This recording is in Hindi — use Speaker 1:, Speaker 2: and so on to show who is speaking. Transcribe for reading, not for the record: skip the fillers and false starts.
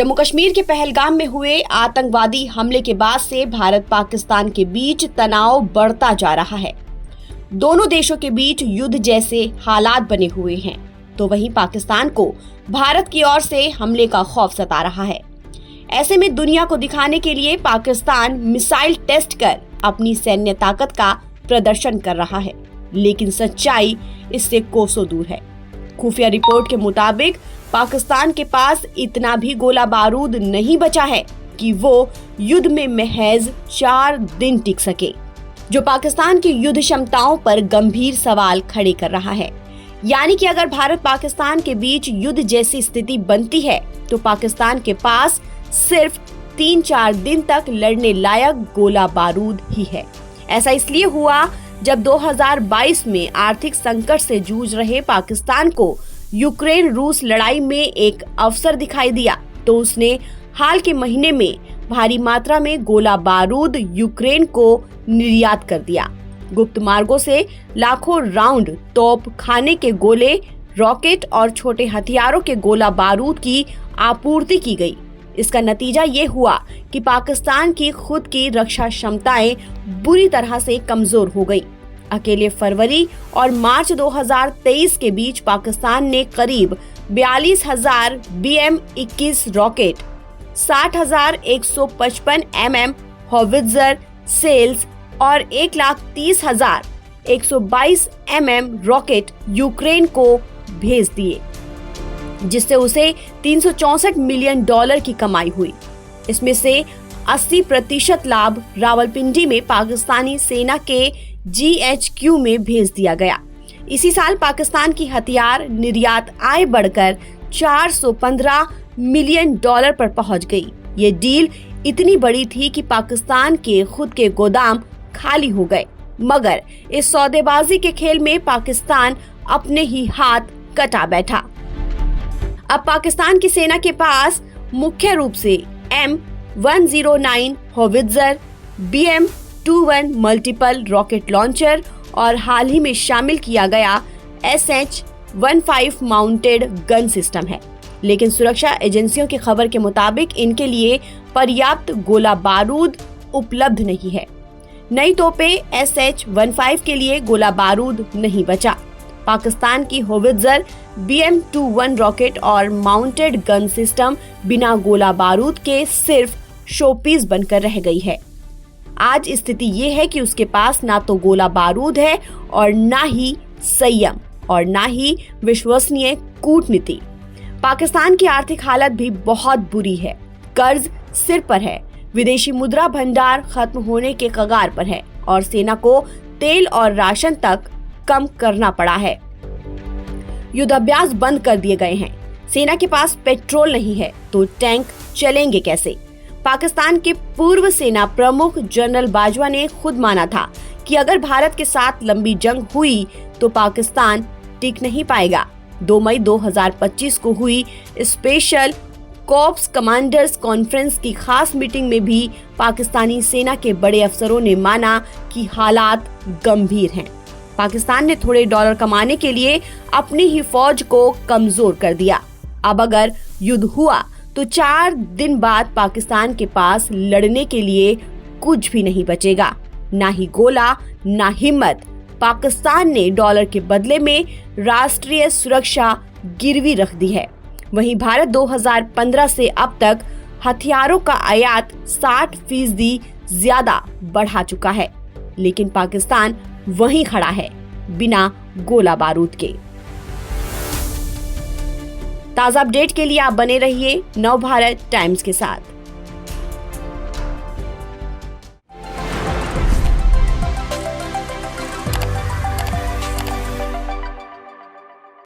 Speaker 1: जम्मू कश्मीर के पहलगाम में हुए आतंकवादी हमले के बाद से भारत पाकिस्तान के बीच तनाव बढ़ता जा रहा है। दोनों देशों के बीच युद्ध जैसे हालात बने हुए हैं, तो वहीं पाकिस्तान को भारत की ओर से हमले का खौफ सता रहा है। ऐसे में दुनिया को दिखाने के लिए पाकिस्तान मिसाइल टेस्ट कर अपनी सैन्य ताकत का प्रदर्शन कर रहा है, लेकिन सच्चाई इससे कोसों दूर है। खुफिया रिपोर्ट के मुताबिक पाकिस्तान के पास इतना भी गोला बारूद नहीं बचा है कि वो युद्ध में महज 4 दिन टिक सके, जो पाकिस्तान की युद्ध क्षमताओं पर गंभीर सवाल खड़े कर रहा है। यानी कि अगर भारत पाकिस्तान के बीच युद्ध जैसी स्थिति बनती है तो पाकिस्तान के पास सिर्फ 3-4 दिन तक लड़ने लायक गोला बारूद ही है। ऐसा इसलिए हुआ जब 2022 में आर्थिक संकट से जूझ रहे पाकिस्तान को यूक्रेन रूस लड़ाई में एक अवसर दिखाई दिया, तो उसने हाल के महीने में भारी मात्रा में गोला बारूद यूक्रेन को निर्यात कर दिया। गुप्त मार्गों से लाखों राउंड तोप खाने के गोले, रॉकेट और छोटे हथियारों के गोला बारूद की आपूर्ति की गई। इसका नतीजा ये हुआ कि पाकिस्तान की खुद की रक्षा क्षमताएं बुरी तरह से कमजोर हो गई। अकेले फरवरी और मार्च 2023 के बीच पाकिस्तान ने करीब 42,000 BM-21 rocket, 60,155 mm howitzer sales और 1,30,122 mm रॉकेट यूक्रेन को भेज दिए, जिससे उसे $364 मिलियन की कमाई हुई। इसमें से 80% लाभ रावलपिंडी में पाकिस्तानी सेना के GHQ में भेज दिया गया। इसी साल पाकिस्तान की हथियार निर्यात आय बढ़कर $415 मिलियन पर पहुंच गई। ये डील इतनी बड़ी थी कि पाकिस्तान के खुद के गोदाम खाली हो गए, मगर इस सौदेबाजी के खेल में पाकिस्तान अपने ही हाथ कटा बैठा। अब पाकिस्तान की सेना के पास मुख्य रूप से M109 howitzer, BM-21 multiple rocket launcher और हाल ही में शामिल किया गया SH-15 माउंटेड गन सिस्टम है, लेकिन सुरक्षा एजेंसियों की खबर के मुताबिक इनके लिए पर्याप्त गोला बारूद उपलब्ध नहीं है। नई तोपे SH-15 के लिए गोला बारूद नहीं बचा। पाकिस्तान की हॉवित्जर, BM-21 रॉकेट और माउंटेड गन सिस्टम बिना गोला बारूद के सिर्फ शोपीस बनकर रह गई है। आज स्थिति ये है कि उसके पास ना तो गोला बारूद है और ना ही संयम और ना ही विश्वसनीय कूटनीति। पाकिस्तान की आर्थिक हालत भी बहुत बुरी है। कर्ज सिर पर है, विदेशी मुद्रा भंडार खत्म होने के कगार पर है और सेना को तेल और राशन तक कम करना पड़ा है। युद्धाभ्यास बंद कर दिए गए हैं। सेना के पास पेट्रोल नहीं है तो टैंक चलेंगे कैसे? पाकिस्तान के पूर्व सेना प्रमुख जनरल बाजवा ने खुद माना था कि अगर भारत के साथ लंबी जंग हुई तो पाकिस्तान टिक नहीं पाएगा। 2 मई 2025 को हुई स्पेशल कॉर्प्स कमांडर्स कॉन्फ्रेंस की खास मीटिंग में भी पाकिस्तानी सेना के बड़े अफसरों ने माना कि हालात गंभीर हैं। पाकिस्तान ने थोड़े डॉलर कमाने के लिए अपनी ही फौज को कमजोर कर दिया। अब अगर युद्ध हुआ तो 4 दिन बाद पाकिस्तान के पास लड़ने के लिए कुछ भी नहीं बचेगा, ना ही गोला ना हिम्मत। पाकिस्तान ने डॉलर के बदले में राष्ट्रीय सुरक्षा गिरवी रख दी है। वहीं भारत 2015 से अब तक हथियारों का आयात 60% ज्यादा बढ़ा चुका है, लेकिन पाकिस्तान वहीं खड़ा है बिना गोला बारूद के। ताज़ा अपडेट के लिए आप बने रहिए नवभारत टाइम्स के साथ।